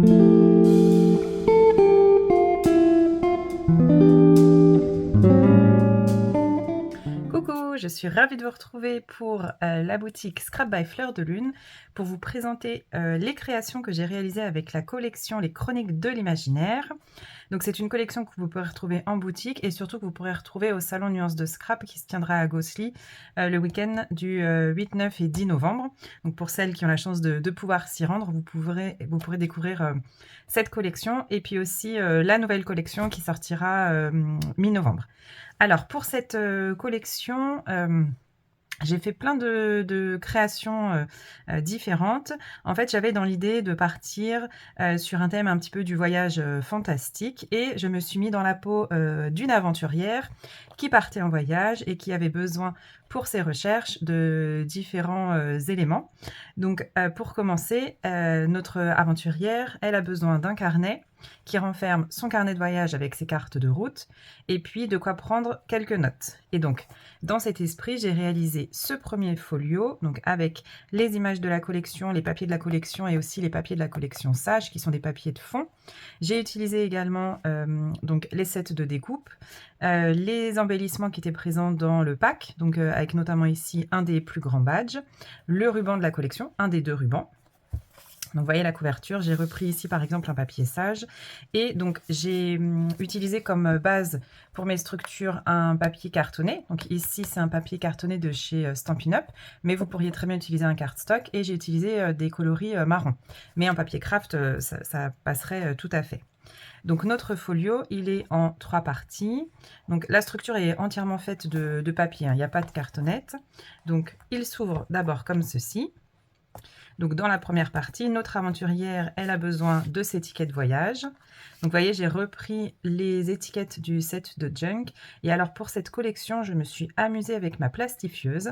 Coucou, je suis ravie de vous retrouver pour la boutique Scrap by Fleur de Lune pour vous présenter les créations que j'ai réalisées avec la collection Les Chroniques de l'Imaginaire. Donc c'est une collection que vous pourrez retrouver en boutique et surtout que vous pourrez retrouver au salon Nuances de Scrap qui se tiendra à Gosselies le week-end du 8, 9 et 10 novembre. Donc pour celles qui ont la chance de pouvoir s'y rendre, vous pourrez découvrir cette collection et puis aussi la nouvelle collection qui sortira mi-novembre. Alors pour cette collection, j'ai fait plein de créations différentes. En fait, j'avais dans l'idée de partir sur un thème un petit peu du voyage fantastique et je me suis mis dans la peau d'une aventurière qui partait en voyage et qui avait besoin pour ses recherches de différents éléments. Donc pour commencer, notre aventurière, elle a besoin d'un carnet qui renferme son carnet de voyage avec ses cartes de route et puis de quoi prendre quelques notes. Et donc, dans cet esprit, j'ai réalisé ce premier folio, donc avec les images de la collection, les papiers de la collection et aussi les papiers de la collection Sage, qui sont des papiers de fond. J'ai utilisé également donc les sets de découpe, les embellissements qui étaient présents dans le pack, donc avec notamment ici un des plus grands badges, le ruban de la collection, un des deux rubans. Donc, vous voyez la couverture, j'ai repris ici par exemple un papier Sage et donc j'ai utilisé comme base pour mes structures un papier cartonné. Donc ici c'est un papier cartonné de chez Stampin' Up, mais vous pourriez très bien utiliser un cardstock et j'ai utilisé des coloris marron. Mais en papier craft, ça passerait tout à fait. Donc notre folio, il est en 3 parties. Donc la structure est entièrement faite de papier, hein, il n'y a pas de cartonnette. Donc il s'ouvre d'abord comme ceci. Donc dans la première partie, notre aventurière, elle a besoin de ses tickets de voyage. Donc vous voyez, j'ai repris les étiquettes du set de Junk. Et alors pour cette collection, je me suis amusée avec ma plastifieuse.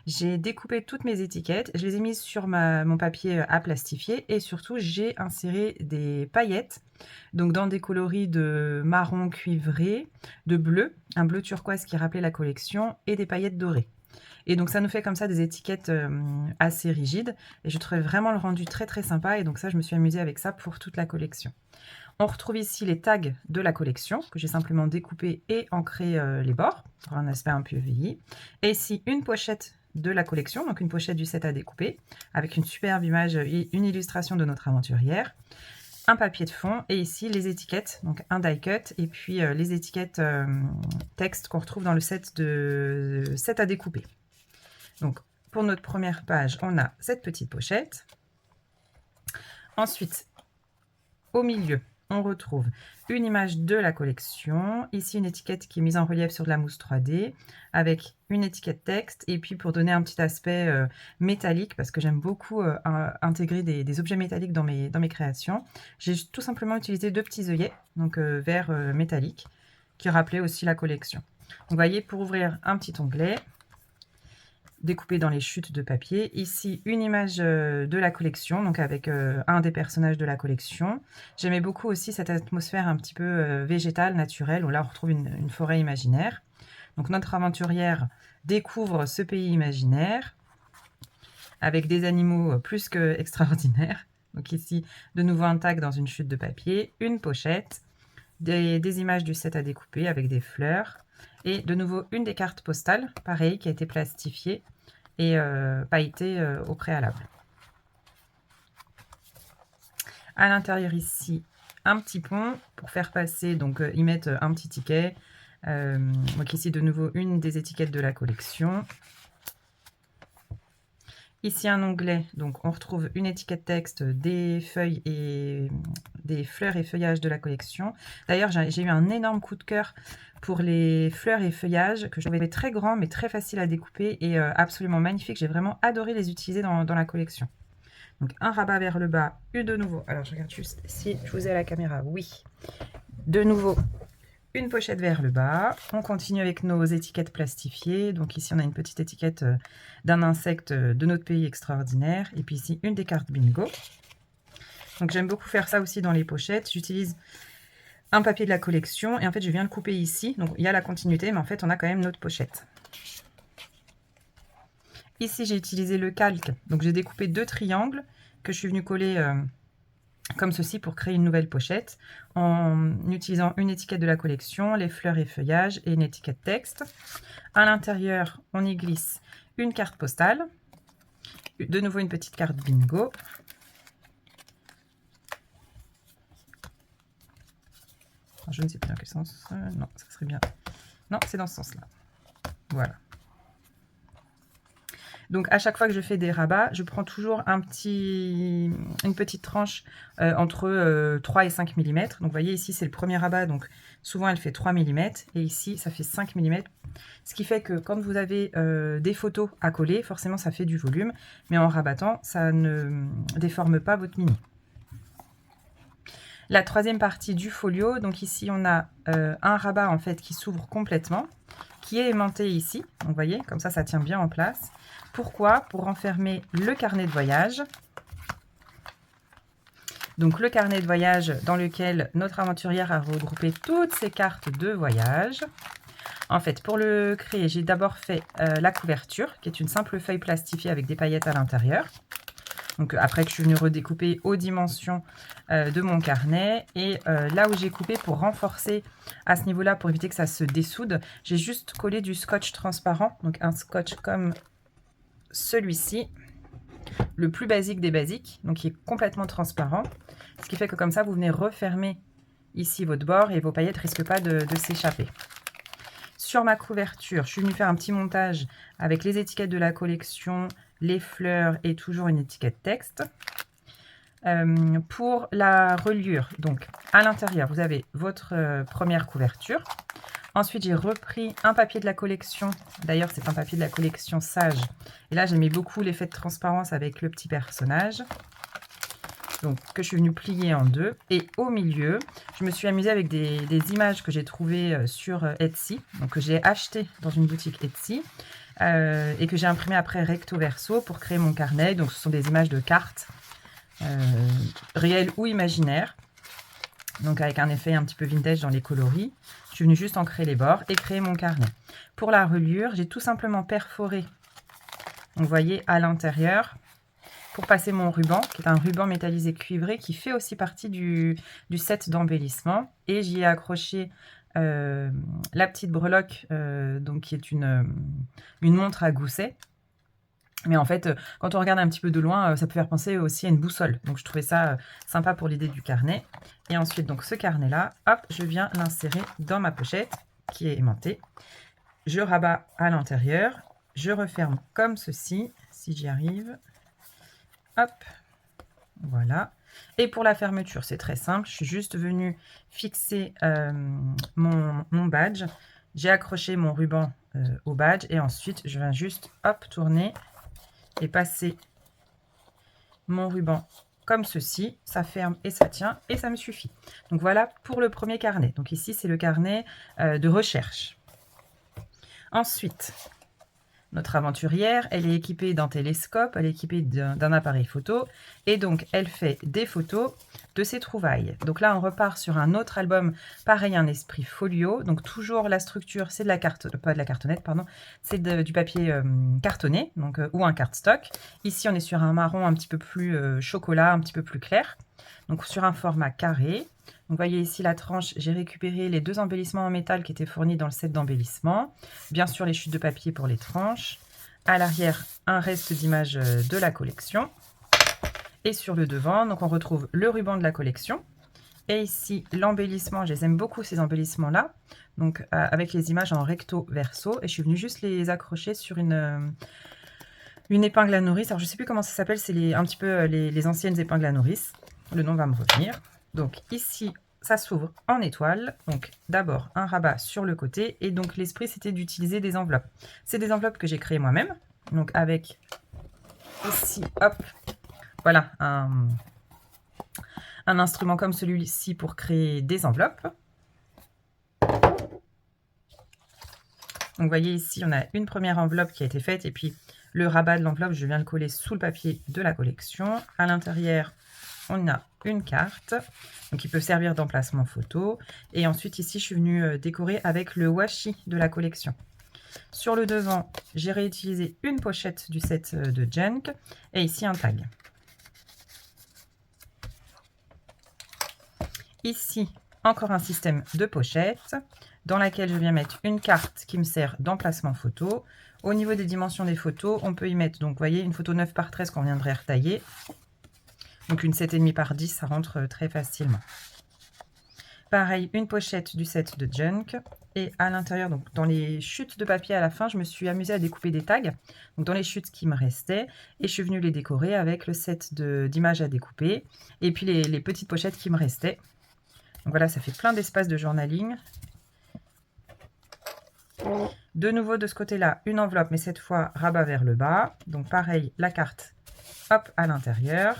J'ai découpé toutes mes étiquettes, je les ai mises sur mon papier à plastifier et surtout j'ai inséré des paillettes. Donc dans des coloris de marron cuivré, de bleu, un bleu turquoise qui rappelait la collection et des paillettes dorées. Et donc ça nous fait comme ça des étiquettes assez rigides et je trouvais vraiment le rendu très très sympa et donc ça je me suis amusée avec ça pour toute la collection. On retrouve ici les tags de la collection que j'ai simplement découpé et ancré les bords pour un aspect un peu vieilli. Et ici une pochette de la collection, donc une pochette du set à découper avec une superbe image et une illustration de notre aventurière. Un papier de fond et ici les étiquettes, donc un die cut et puis les étiquettes texte qu'on retrouve dans le set à découper. Donc pour notre première page, on a cette petite pochette. Ensuite, au milieu, on retrouve une image de la collection. Ici, une étiquette qui est mise en relief sur de la mousse 3D avec une étiquette texte. Et puis, pour donner un petit aspect métallique, parce que j'aime beaucoup intégrer des objets métalliques dans mes créations, j'ai tout simplement utilisé 2 petits œillets, donc vert métallique, qui rappelaient aussi la collection. Donc, vous voyez, pour ouvrir un petit onglet, découpé dans les chutes de papier. Ici, une image de la collection, donc avec un des personnages de la collection. J'aimais beaucoup aussi cette atmosphère un petit peu végétale, naturelle, où là on retrouve une forêt imaginaire. Donc notre aventurière découvre ce pays imaginaire, avec des animaux plus que extraordinaires. Donc ici, de nouveau un tag dans une chute de papier, une pochette, des images du set à découper avec des fleurs, et de nouveau une des cartes postales, pareil, qui a été plastifiée et pailletée au préalable. À l'intérieur ici, un petit pont pour faire passer, donc y mettre un petit ticket. Donc ici de nouveau une des étiquettes de la collection. Ici un onglet, donc on retrouve une étiquette texte, des feuilles et des fleurs et feuillages de la collection. D'ailleurs, j'ai eu un énorme coup de cœur pour les fleurs et feuillages que je trouvais très grands mais très faciles à découper et absolument magnifiques. J'ai vraiment adoré les utiliser dans la collection. Donc un rabat vers le bas, de nouveau. Alors je regarde juste si je vous ai à la caméra, oui. De nouveau, une pochette vers le bas. On continue avec nos étiquettes plastifiées. Donc ici, on a une petite étiquette d'un insecte de notre pays extraordinaire. Et puis ici, une des cartes bingo. Donc j'aime beaucoup faire ça aussi dans les pochettes. J'utilise un papier de la collection et en fait, je viens le couper ici. Donc il y a la continuité, mais en fait, on a quand même notre pochette. Ici, j'ai utilisé le calque. Donc j'ai découpé 2 triangles que je suis venue coller comme ceci pour créer une nouvelle pochette en utilisant une étiquette de la collection, les fleurs et feuillages et une étiquette texte. À l'intérieur, on y glisse une carte postale, de nouveau une petite carte bingo. Alors, je ne sais plus dans quel sens. Non, ça serait bien. Non, c'est dans ce sens-là. Voilà. Donc à chaque fois que je fais des rabats, je prends toujours une petite tranche entre 3 et 5 mm. Donc vous voyez ici c'est le premier rabat, donc souvent elle fait 3 mm et ici ça fait 5 mm. Ce qui fait que quand vous avez des photos à coller, forcément ça fait du volume, mais en rabattant ça ne déforme pas votre mini. La troisième partie du folio, donc ici on a un rabat en fait qui s'ouvre complètement, qui est aimanté ici, donc vous voyez, comme ça tient bien en place. Pourquoi? Pour renfermer le carnet de voyage. Donc le carnet de voyage dans lequel notre aventurière a regroupé toutes ses cartes de voyage. En fait, pour le créer, j'ai d'abord fait la couverture, qui est une simple feuille plastifiée avec des paillettes à l'intérieur. Donc après que je suis venue redécouper aux dimensions de mon carnet. Et là où j'ai coupé pour renforcer à ce niveau-là, pour éviter que ça se dessoude, j'ai juste collé du scotch transparent. Donc un scotch comme celui-ci, le plus basique des basiques, donc qui est complètement transparent. Ce qui fait que comme ça, vous venez refermer ici votre bord et vos paillettes ne risquent pas de s'échapper. Sur ma couverture, je suis venue faire un petit montage avec les étiquettes de la collection, les fleurs et toujours une étiquette texte. Pour la reliure, donc à l'intérieur, vous avez votre première couverture. Ensuite, j'ai repris un papier de la collection. D'ailleurs, c'est un papier de la collection Sage. Et là, j'aimais beaucoup l'effet de transparence avec le petit personnage. Donc, que je suis venue plier en deux. Et au milieu, je me suis amusée avec des images que j'ai trouvées sur Etsy. Donc, que j'ai achetées dans une boutique Etsy. Et que j'ai imprimées après recto verso pour créer mon carnet. Donc, ce sont des images de cartes réelles ou imaginaires. Donc avec un effet un petit peu vintage dans les coloris. Je suis venue juste ancrer les bords et créer mon carnet. Pour la reliure, j'ai tout simplement perforé, vous voyez, à l'intérieur, pour passer mon ruban, qui est un ruban métallisé cuivré, qui fait aussi partie du set d'embellissement. Et j'y ai accroché la petite breloque, donc qui est une montre à gousset. Mais en fait, quand on regarde un petit peu de loin, ça peut faire penser aussi à une boussole. Donc, je trouvais ça sympa pour l'idée du carnet. Et ensuite, donc ce carnet-là, hop, je viens l'insérer dans ma pochette qui est aimantée. Je rabats à l'intérieur. Je referme comme ceci, si j'y arrive. Hop, voilà. Et pour la fermeture, c'est très simple. Je suis juste venue fixer mon badge. J'ai accroché mon ruban au badge. Et ensuite, je viens juste, hop, tourner et passer mon ruban comme ceci, ça ferme et ça tient et ça me suffit. Donc voilà pour le premier carnet. Donc ici c'est le carnet de recherche. Ensuite, notre aventurière, elle est équipée d'un télescope, elle est équipée d'un appareil photo et donc elle fait des photos de ses trouvailles. Donc là on repart sur un autre album, pareil, un esprit folio. Donc toujours la structure, c'est de la carte, pas de la cartonnette, pardon, c'est du papier cartonné, donc ou un cardstock. Ici on est sur un marron un petit peu plus chocolat, un petit peu plus clair, donc sur un format carré. Donc, vous voyez ici la tranche, j'ai récupéré les deux embellissements en métal qui étaient fournis dans le set d'embellissement. Bien sûr, les chutes de papier pour les tranches. À l'arrière, un reste d'images de la collection. Et sur le devant, donc on retrouve le ruban de la collection. Et ici, l'embellissement, je les aime beaucoup ces embellissements-là. Donc, avec les images en recto verso. Et je suis venue juste les accrocher sur une épingle à nourrice. Alors, je ne sais plus comment ça s'appelle, c'est un petit peu les anciennes épingles à nourrice. Le nom va me revenir. Donc ici, ça s'ouvre en étoile. Donc d'abord un rabat sur le côté. Et donc l'esprit, c'était d'utiliser des enveloppes. C'est des enveloppes que j'ai créées moi-même. Donc avec ici, hop, voilà, un instrument comme celui-ci pour créer des enveloppes. Donc vous voyez ici, on a une première enveloppe qui a été faite. Et puis le rabat de l'enveloppe, je viens le coller sous le papier de la collection. À l'intérieur, on a une carte, donc qui peut servir d'emplacement photo. Et ensuite ici, je suis venue décorer avec le washi de la collection. Sur le devant, j'ai réutilisé une pochette du set de Jenk et ici un tag. Ici, encore un système de pochette dans laquelle je viens mettre une carte qui me sert d'emplacement photo. Au niveau des dimensions des photos, on peut y mettre, donc vous voyez, une photo 9 par 13 qu'on viendrait retailler. Donc une 7,5 par 10, ça rentre très facilement. Pareil, une pochette du set de Junk. Et à l'intérieur, donc dans les chutes de papier à la fin, je me suis amusée à découper des tags. Donc dans les chutes qui me restaient. Et je suis venue les décorer avec le set d'images à découper. Et puis les petites pochettes qui me restaient. Donc voilà, ça fait plein d'espace de journaling. De nouveau de ce côté-là, une enveloppe, mais cette fois rabat vers le bas. Donc pareil, la carte, hop, à l'intérieur.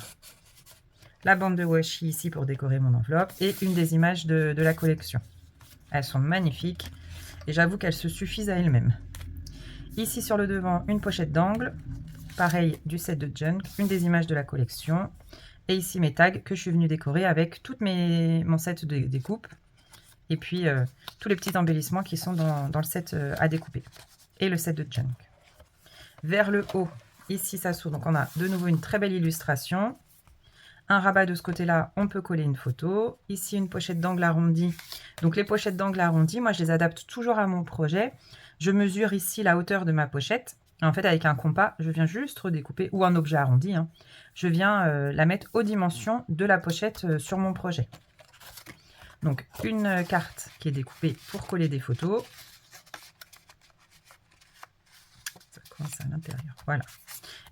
La bande de washi ici pour décorer mon enveloppe. Et une des images de la collection. Elles sont magnifiques. Et j'avoue qu'elles se suffisent à elles-mêmes. Ici sur le devant, une pochette d'angle. Pareil, du set de Junk. Une des images de la collection. Et ici mes tags que je suis venue décorer avec tout mon set de découpe. Et puis tous les petits embellissements qui sont dans le set à découper. Et le set de Junk. Vers le haut, ici ça s'ouvre. Donc on a de nouveau une très belle illustration. Un rabat de ce côté-là, on peut coller une photo. Ici une pochette d'angle arrondi. Donc les pochettes d'angle arrondi, moi je les adapte toujours à mon projet. Je mesure ici la hauteur de ma pochette. En fait, avec un compas, je viens juste redécouper, ou un objet arrondi, hein, je viens la mettre aux dimensions de la pochette sur mon projet. Donc, une carte qui est découpée pour coller des photos. Ça commence à l'intérieur, voilà.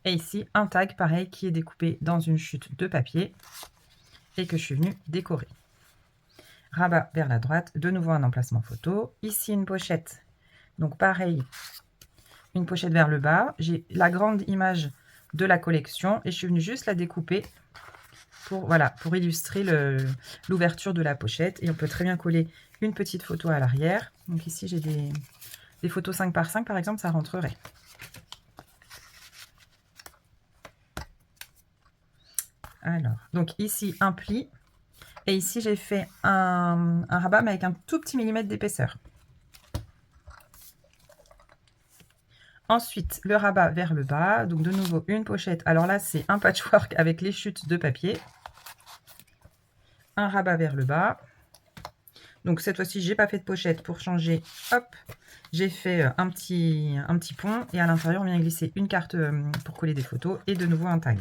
Et ici, un tag, pareil, qui est découpé dans une chute de papier et que je suis venue décorer. Rabat vers la droite, de nouveau un emplacement photo. Ici, une pochette. Donc, pareil, une pochette vers le bas. J'ai la grande image de la collection et je suis venue juste la découper pour, voilà, pour illustrer l'ouverture de la pochette. Et on peut très bien coller une petite photo à l'arrière. Donc ici, j'ai des photos 5 par 5 par exemple, ça rentrerait. Alors, donc ici, un pli. Et ici, j'ai fait un rabat, mais avec un tout petit millimètre d'épaisseur. Ensuite, le rabat vers le bas. Donc, de nouveau, une pochette. Alors là, c'est un patchwork avec les chutes de papier. Un rabat vers le bas. Donc, cette fois-ci, j'ai pas fait de pochette pour changer. Hop, j'ai fait un petit pont. Et à l'intérieur, on vient glisser une carte pour coller des photos. Et de nouveau, un tag.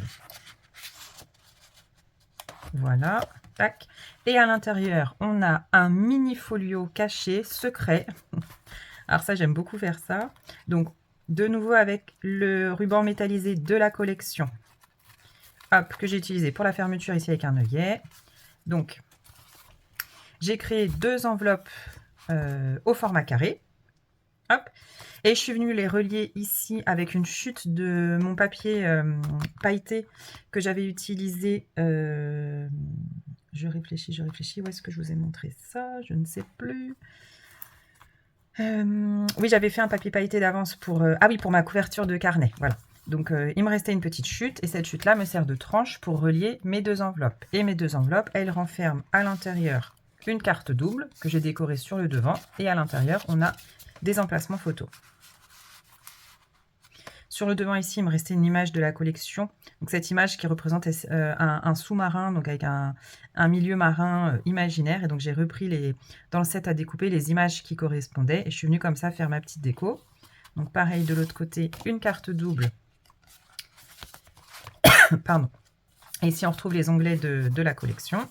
Voilà. Tac. Et à l'intérieur, on a un mini folio caché, secret. Alors ça, j'aime beaucoup faire ça. Donc, de nouveau avec le ruban métallisé de la collection. Hop, que j'ai utilisé pour la fermeture ici avec un œillet. Donc, j'ai créé 2 enveloppes au format carré. Hop. Et je suis venue les relier ici avec une chute de mon papier pailleté que j'avais utilisé. Je réfléchis. Où est-ce que je vous ai montré ça? Je ne sais plus. Oui, j'avais fait un papier pailleté d'avance pour... ah oui, pour ma couverture de carnet, voilà. Donc, il me restait une petite chute, et cette chute-là me sert de tranche pour relier mes 2 enveloppes. Et mes 2 enveloppes, elles renferment à l'intérieur une carte double que j'ai décorée sur le devant, et à l'intérieur, on a des emplacements photos. Sur le devant ici, il me restait une image de la collection. Donc cette image qui représente un sous-marin, donc avec un milieu marin imaginaire. Et donc j'ai repris dans le set à découper les images qui correspondaient. Et je suis venue comme ça faire ma petite déco. Donc pareil de l'autre côté, une carte double. Pardon. Et ici on retrouve les onglets de la collection.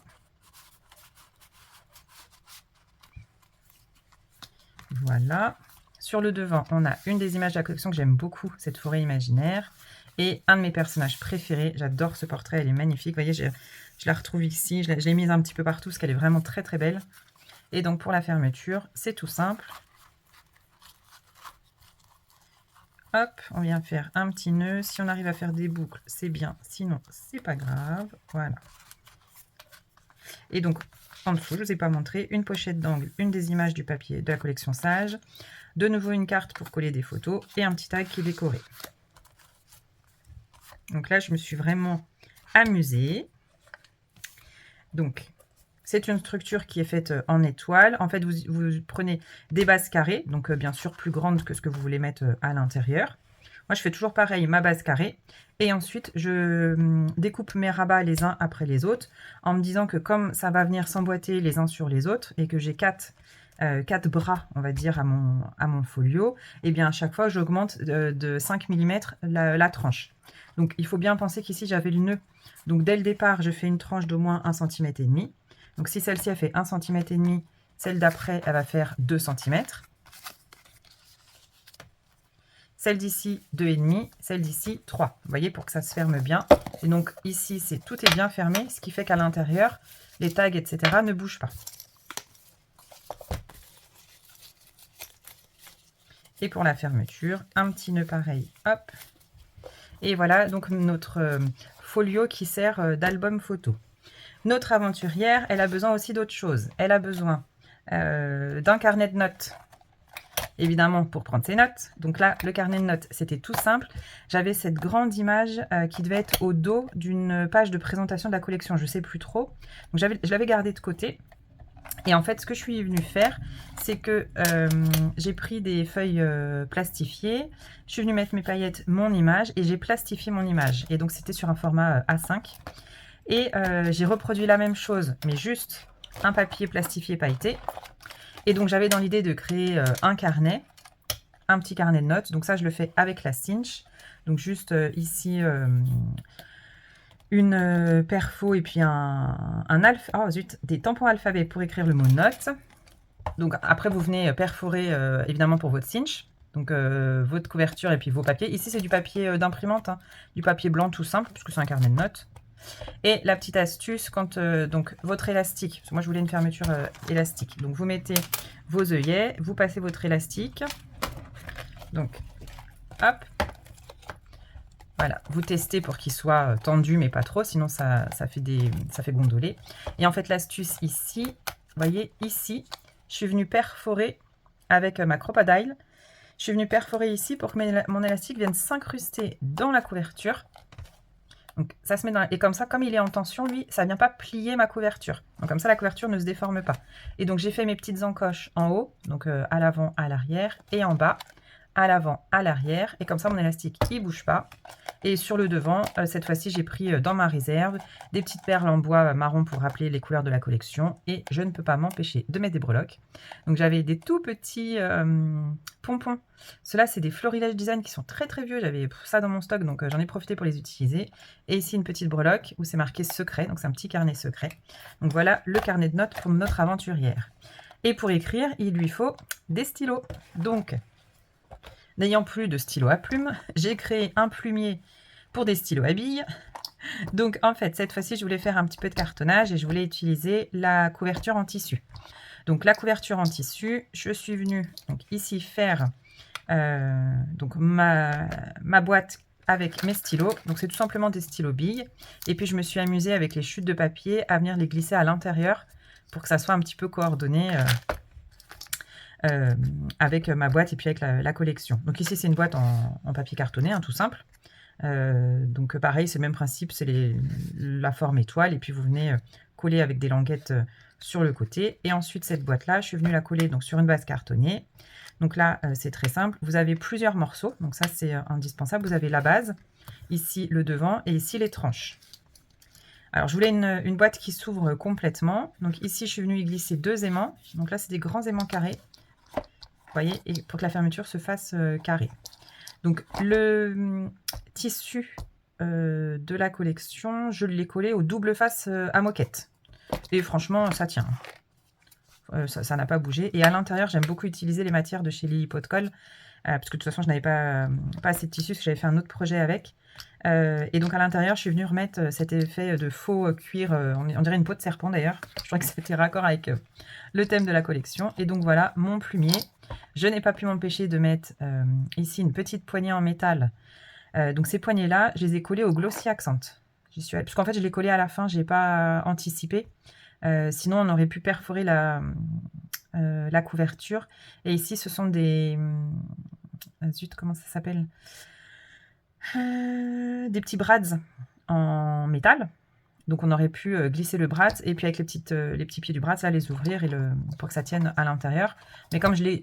Voilà. Sur le devant, on a une des images de la collection que j'aime beaucoup, cette forêt imaginaire. Et un de mes personnages préférés, j'adore ce portrait, elle est magnifique. Vous voyez, je la retrouve ici, je l'ai mise un petit peu partout parce qu'elle est vraiment très très belle. Et donc pour la fermeture, c'est tout simple. Hop, on vient faire un petit nœud. Si on arrive à faire des boucles, c'est bien. Sinon, c'est pas grave. Voilà. Et donc, en dessous, je ne vous ai pas montré, une pochette d'angle, une des images du papier de la collection Sage. De nouveau une carte pour coller des photos et un petit tag qui est décoré. Donc là, je me suis vraiment amusée. Donc, c'est une structure qui est faite en étoile. En fait, vous prenez des bases carrées, donc bien sûr plus grandes que ce que vous voulez mettre à l'intérieur. Moi, je fais toujours pareil, ma base carrée. Et ensuite, je découpe mes rabats les uns après les autres en me disant que comme ça va venir s'emboîter les uns sur les autres et que j'ai quatre bras, on va dire, à mon folio, et bien à chaque fois, j'augmente de 5 mm la tranche. Donc, il faut bien penser qu'ici, j'avais le nœud. Donc, dès le départ, je fais une tranche d'au moins 1,5 cm. Donc, si celle-ci, elle fait 1,5 cm, celle d'après, elle va faire 2 cm. Celle d'ici, 2,5, celle d'ici, 3. Vous voyez, pour que ça se ferme bien. Et donc, ici, tout est bien fermé, ce qui fait qu'à l'intérieur, les tags, etc. ne bougent pas. Et pour la fermeture, un petit nœud pareil, hop. Et voilà, donc notre folio qui sert d'album photo. Notre aventurière, elle a besoin aussi d'autre chose. Elle a besoin d'un carnet de notes, évidemment, pour prendre ses notes. Donc là, le carnet de notes, c'était tout simple. J'avais cette grande image qui devait être au dos d'une page de présentation de la collection, je ne sais plus trop. Donc je l'avais gardée de côté. Et en fait, ce que je suis venue faire, c'est que j'ai pris des feuilles plastifiées, je suis venue mettre mes paillettes, mon image, et j'ai plastifié mon image. Et donc, c'était sur un format A5. Et j'ai reproduit la même chose, mais juste un papier plastifié pailleté. Et donc, j'avais dans l'idée de créer un carnet, un petit carnet de notes. Donc ça, je le fais avec la cinch. Donc juste ici, une perfo et puis des tampons alphabet pour écrire le mot note. Donc après, vous venez perforer évidemment pour votre cinch. Donc votre couverture et puis vos papiers. Ici, c'est du papier d'imprimante, hein, du papier blanc tout simple, puisque c'est un carnet de notes. Et la petite astuce, quand donc votre élastique, parce que moi je voulais une fermeture élastique. Donc vous mettez vos œillets, vous passez votre élastique. Donc hop. Voilà, vous testez pour qu'il soit tendu, mais pas trop, sinon ça fait gondoler. Et en fait, l'astuce ici, vous voyez, ici, je suis venue perforer avec ma Crop-A-Dile. Je suis venue perforer ici pour que mon élastique vienne s'incruster dans la couverture. Donc ça se met dans et comme ça, comme il est en tension, lui, ça ne vient pas plier ma couverture. Donc comme ça, la couverture ne se déforme pas. Et donc j'ai fait mes petites encoches en haut, donc à l'avant, à l'arrière, et en bas, à l'avant, à l'arrière. Et comme ça, mon élastique, il ne bouge pas. Et sur le devant, cette fois-ci, j'ai pris dans ma réserve des petites perles en bois marron pour rappeler les couleurs de la collection. Et je ne peux pas m'empêcher de mettre des breloques. Donc j'avais des tout petits pompons. Ceux-là, c'est des Florilège Design qui sont très très vieux. J'avais ça dans mon stock, donc j'en ai profité pour les utiliser. Et ici, une petite breloque où c'est marqué secret. Donc c'est un petit carnet secret. Donc voilà le carnet de notes pour notre aventurière. Et pour écrire, il lui faut des stylos. Donc, n'ayant plus de stylo à plumes, j'ai créé un plumier pour des stylos à billes. Donc en fait, cette fois-ci, je voulais faire un petit peu de cartonnage et je voulais utiliser la couverture en tissu. Donc la couverture en tissu, je suis venue donc, ici faire donc ma boîte avec mes stylos. Donc c'est tout simplement des stylos billes. Et puis je me suis amusée avec les chutes de papier à venir les glisser à l'intérieur pour que ça soit un petit peu coordonné avec ma boîte et puis avec la collection. Donc ici c'est une boîte en papier cartonné, hein, tout simple. Donc pareil, c'est le même principe, c'est la forme étoile et puis vous venez coller avec des languettes sur le côté. Et ensuite cette boîte là, je suis venue la coller donc sur une base cartonnée. Donc là c'est très simple, vous avez plusieurs morceaux, donc ça c'est indispensable. Vous avez la base, ici le devant et ici les tranches. Alors je voulais une boîte qui s'ouvre complètement. Donc ici je suis venue y glisser 2 aimants. Donc là c'est des grands aimants carrés. Vous voyez, et pour que la fermeture se fasse carrée. Donc le tissu de la collection, je l'ai collé au double face à moquette. Et franchement, ça tient. Ça n'a pas bougé. Et à l'intérieur, j'aime beaucoup utiliser les matières de chez Lily Pot de Colle. Parce que de toute façon, je n'avais pas assez de tissu, parce que j'avais fait un autre projet avec. Et donc à l'intérieur, je suis venue remettre cet effet de faux cuir, on dirait une peau de serpent d'ailleurs. Je crois que c'était raccord avec le thème de la collection. Et donc voilà, mon plumier. Je n'ai pas pu m'empêcher de mettre ici une petite poignée en métal. Donc ces poignées-là, je les ai collées au Glossy Accent. Parce qu'en fait, je les collais à la fin, je n'ai pas anticipé. Sinon, on aurait pu perforer la couverture. Et ici, ce sont des... zut, comment ça s'appelle? Des petits brads en métal. Donc on aurait pu glisser le brat et puis avec les petits pieds du brat, là, les ouvrir pour que ça tienne à l'intérieur. Mais comme j'y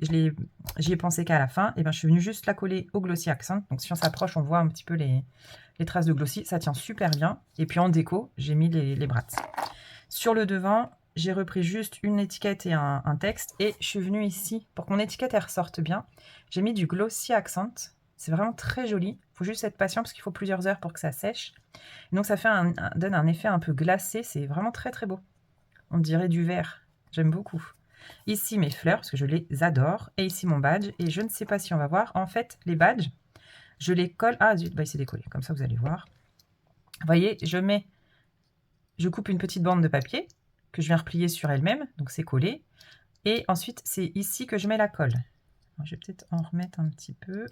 ai pensé qu'à la fin, et ben, je suis venue juste la coller au Glossy Accent. Donc si on s'approche, on voit un petit peu les traces de Glossy. Ça tient super bien. Et puis en déco, j'ai mis les brats. Sur le devant, j'ai repris juste une étiquette et un texte. Et je suis venue ici, pour que mon étiquette elle ressorte bien, j'ai mis du Glossy Accent. C'est vraiment très joli. Il faut juste être patient parce qu'il faut plusieurs heures pour que ça sèche. Donc ça fait donne un effet un peu glacé, c'est vraiment très très beau. On dirait du verre, j'aime beaucoup. Ici mes fleurs, parce que je les adore, et ici mon badge, et je ne sais pas si on va voir, en fait les badges, je les colle, ah zut, bah il s'est décollé, comme ça vous allez voir. Vous voyez, je coupe une petite bande de papier, que je viens replier sur elle-même, donc c'est collé, et ensuite c'est ici que je mets la colle. Alors, je vais peut-être en remettre un petit peu.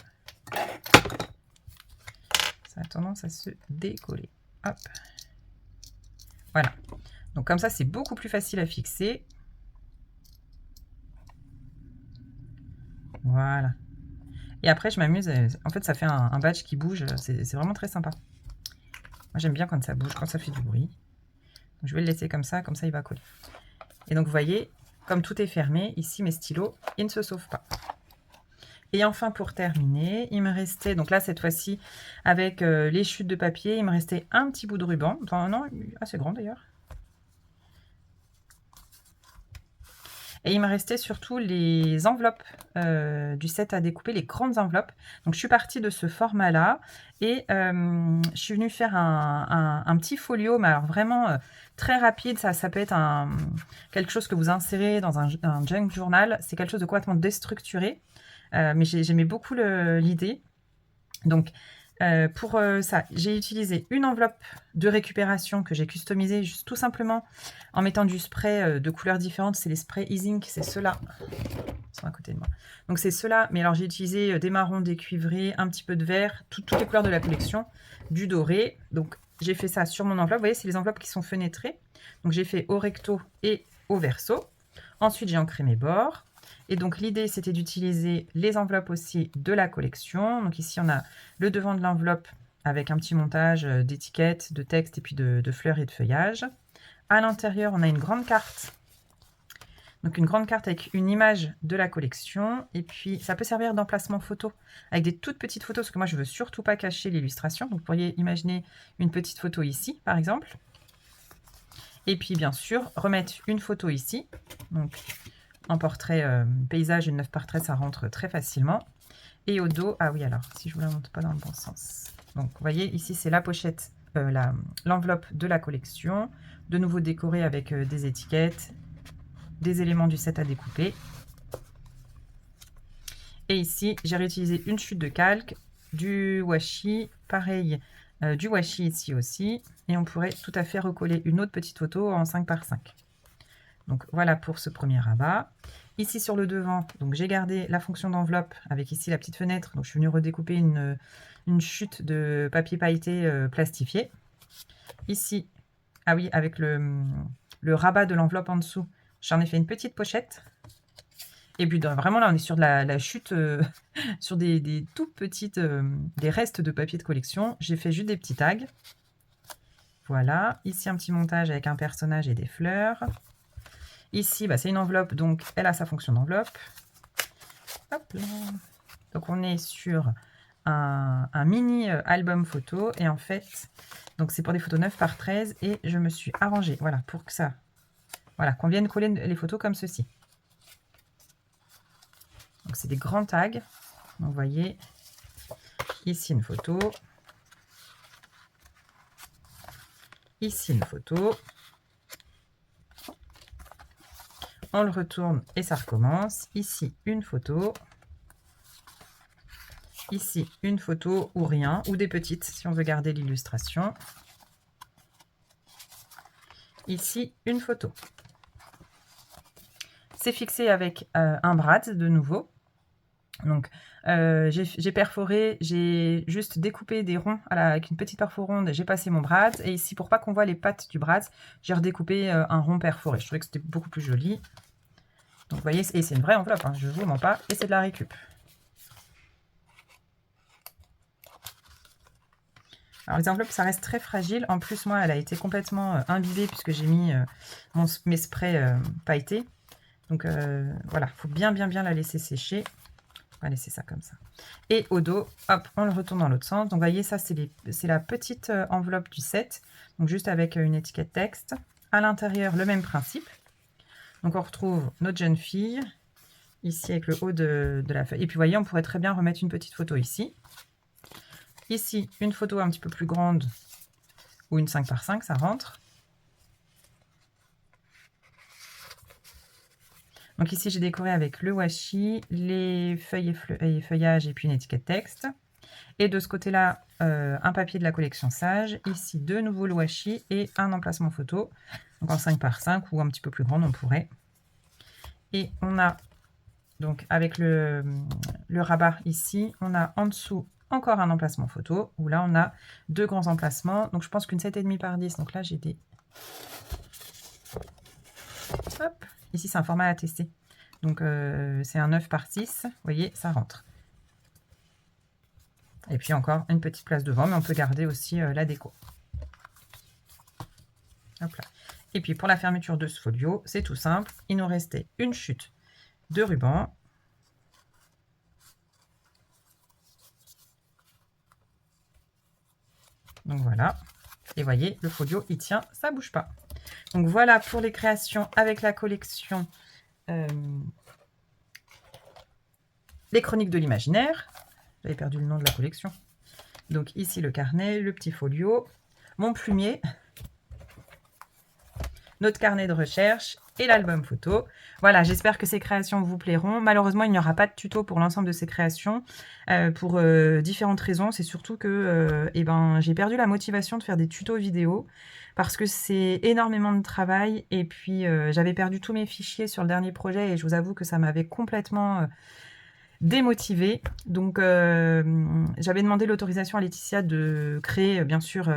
Ça a tendance à se décoller. Hop. Voilà. Donc comme ça, c'est beaucoup plus facile à fixer. Voilà. Et après, je m'amuse. En fait, ça fait un badge qui bouge. C'est vraiment très sympa. Moi, j'aime bien quand ça bouge, quand ça fait du bruit. Donc, je vais le laisser comme ça il va coller. Et donc, vous voyez, comme tout est fermé, ici, mes stylos, ils ne se sauvent pas. Et enfin, pour terminer, il me restait, donc là, cette fois-ci, avec les chutes de papier, il me restait un petit bout de ruban. Enfin, non, assez grand d'ailleurs. Et il me restait surtout les enveloppes du set à découper, les grandes enveloppes. Donc je suis partie de ce format-là et je suis venue faire un petit folio, mais alors vraiment très rapide. Ça peut être quelque chose que vous insérez dans un junk journal. C'est quelque chose de complètement déstructuré, mais j'aimais beaucoup l'idée. Donc pour ça, j'ai utilisé une enveloppe de récupération que j'ai customisée juste tout simplement en mettant du spray de couleurs différentes. C'est les sprays E-Zinc, c'est ceux-là. Ils sont à côté de moi. Donc c'est ceux-là, mais alors j'ai utilisé des marrons, des cuivrés, un petit peu de vert, toutes les couleurs de la collection, du doré. Donc j'ai fait ça sur mon enveloppe. Vous voyez, c'est les enveloppes qui sont fenêtrées. Donc j'ai fait au recto et au verso. Ensuite, j'ai ancré mes bords. Et donc l'idée, c'était d'utiliser les enveloppes aussi de la collection. Donc ici, on a le devant de l'enveloppe avec un petit montage d'étiquettes, de texte et puis de fleurs et de feuillage. À l'intérieur, on a une grande carte. Donc une grande carte avec une image de la collection. Et puis, ça peut servir d'emplacement photo avec des toutes petites photos, parce que moi, je ne veux surtout pas cacher l'illustration. Donc, vous pourriez imaginer une petite photo ici, par exemple. Et puis, bien sûr, remettre une photo ici. Donc, en portrait paysage, une 9 par 13, ça rentre très facilement. Et au dos, ah oui, alors, si je vous la montre pas dans le bon sens. Donc, vous voyez, ici, c'est la pochette, l'enveloppe de la collection. De nouveau décorée avec des étiquettes, des éléments du set à découper. Et ici, j'ai réutilisé une chute de calque, du washi, pareil, du washi ici aussi. Et on pourrait tout à fait recoller une autre petite photo en 5 par 5. Donc voilà pour ce premier rabat. Ici sur le devant, donc j'ai gardé la fonction d'enveloppe avec ici la petite fenêtre. Donc je suis venue redécouper une chute de papier pailleté plastifié. Ici, ah oui, avec le rabat de l'enveloppe en dessous, j'en ai fait une petite pochette. Et puis vraiment là, on est sur de la chute, sur des tout petites, des restes de papier de collection. J'ai fait juste des petits tags. Voilà, ici un petit montage avec un personnage et des fleurs. Ici, bah, c'est une enveloppe, donc elle a sa fonction d'enveloppe. Hop là. Donc on est sur un mini album photo. Et en fait, donc c'est pour des photos 9 par 13. Et je me suis arrangée, voilà, pour que ça, voilà, qu'on vienne coller les photos comme ceci. Donc c'est des grands tags. Donc vous voyez, ici une photo. Ici une photo. On le retourne et ça recommence. Ici, une photo. Ici, une photo ou rien, ou des petites, si on veut garder l'illustration. Ici, une photo. C'est fixé avec un brad de nouveau. Donc, j'ai perforé, j'ai juste découpé des ronds avec une petite perfo ronde. J'ai passé mon brad. Et ici, pour pas qu'on voit les pattes du brad, j'ai redécoupé un rond perforé. Je trouvais que c'était beaucoup plus joli. Donc, vous voyez, et c'est une vraie enveloppe, hein, je ne vous mens pas. Et c'est de la récup. Alors les enveloppes, ça reste très fragile. En plus, moi, elle a été complètement imbibée puisque j'ai mis mes sprays pailletés. Donc voilà, il faut bien la laisser sécher. On va laisser ça comme ça. Et au dos, hop, on le retourne dans l'autre sens. Donc vous voyez, ça c'est la petite enveloppe du set. Donc juste avec une étiquette texte. À l'intérieur, le même principe. Donc on retrouve notre jeune fille, ici avec le haut de la feuille. Et puis vous voyez, on pourrait très bien remettre une petite photo ici. Ici, une photo un petit peu plus grande, ou une 5 par 5, ça rentre. Donc ici, j'ai décoré avec le washi, les feuilles et feuillages et puis une étiquette texte. Et de ce côté-là, un papier de la collection Sage. Ici, de nouveau le washi et un emplacement photo. Donc en 5 par 5 ou un petit peu plus grande, on pourrait. Et on a, donc avec le rabat ici, on a en dessous encore un emplacement photo, où là, on a 2 grands emplacements. Donc je pense qu'une 7,5 par 10. Donc là, j'ai des... Hop. Ici, c'est un format à tester. Donc, c'est un 9 par 6. Vous voyez, ça rentre. Et puis, encore une petite place devant, mais on peut garder aussi la déco. Hop là. Et puis, pour la fermeture de ce folio, c'est tout simple. Il nous restait une chute de ruban. Donc, voilà. Et voyez, le folio, il tient, ça ne bouge pas. Donc, voilà pour les créations avec la collection Les Chroniques de l'Imaginaire. J'avais perdu le nom de la collection. Donc ici le carnet, le petit folio, mon plumier, notre carnet de recherche et l'album photo. Voilà, j'espère que ces créations vous plairont. Malheureusement, il n'y aura pas de tuto pour l'ensemble de ces créations pour différentes raisons. C'est surtout que j'ai perdu la motivation de faire des tutos vidéo parce que c'est énormément de travail et puis j'avais perdu tous mes fichiers sur le dernier projet et je vous avoue que ça m'avait complètement... démotivée. Donc, j'avais demandé l'autorisation à Laetitia de créer, bien sûr,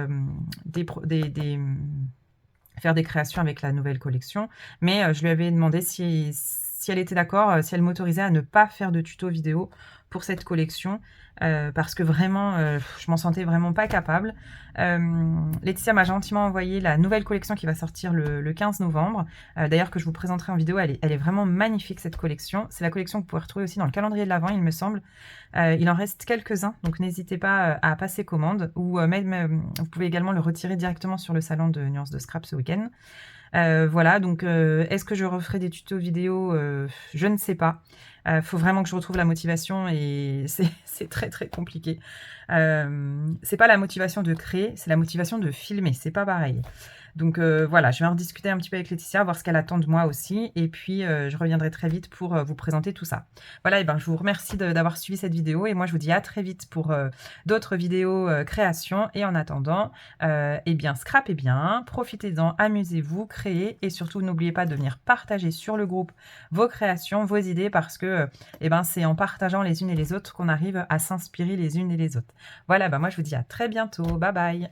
faire des créations avec la nouvelle collection. Mais je lui avais demandé si elle était d'accord, si elle m'autorisait à ne pas faire de tuto vidéo pour cette collection. Parce que vraiment, je m'en sentais vraiment pas capable. Laetitia m'a gentiment envoyé la nouvelle collection qui va sortir le 15 novembre. D'ailleurs, que je vous présenterai en vidéo, elle est vraiment magnifique cette collection. C'est la collection que vous pouvez retrouver aussi dans le calendrier de l'Avent, il me semble. Il en reste quelques-uns, donc n'hésitez pas à passer commande. Ou même, vous pouvez également le retirer directement sur le salon de Nuances de Scrap ce week-end. Voilà, donc est-ce que je referai des tutos vidéo? Je ne sais pas. Faut vraiment que je retrouve la motivation et c'est très compliqué. C'est pas la motivation de créer, c'est la motivation de filmer, c'est pas pareil. Donc voilà, je vais en rediscuter un petit peu avec Laetitia, voir ce qu'elle attend de moi aussi. Et puis, je reviendrai très vite pour vous présenter tout ça. Voilà, et ben, je vous remercie d'avoir suivi cette vidéo. Et moi, je vous dis à très vite pour d'autres vidéos création. Et en attendant, eh bien, scrapez bien, profitez-en, amusez-vous, créez. Et surtout, n'oubliez pas de venir partager sur le groupe vos créations, vos idées, parce que eh ben, c'est en partageant les unes et les autres qu'on arrive à s'inspirer les unes et les autres. Voilà, ben, moi, je vous dis à très bientôt. Bye bye!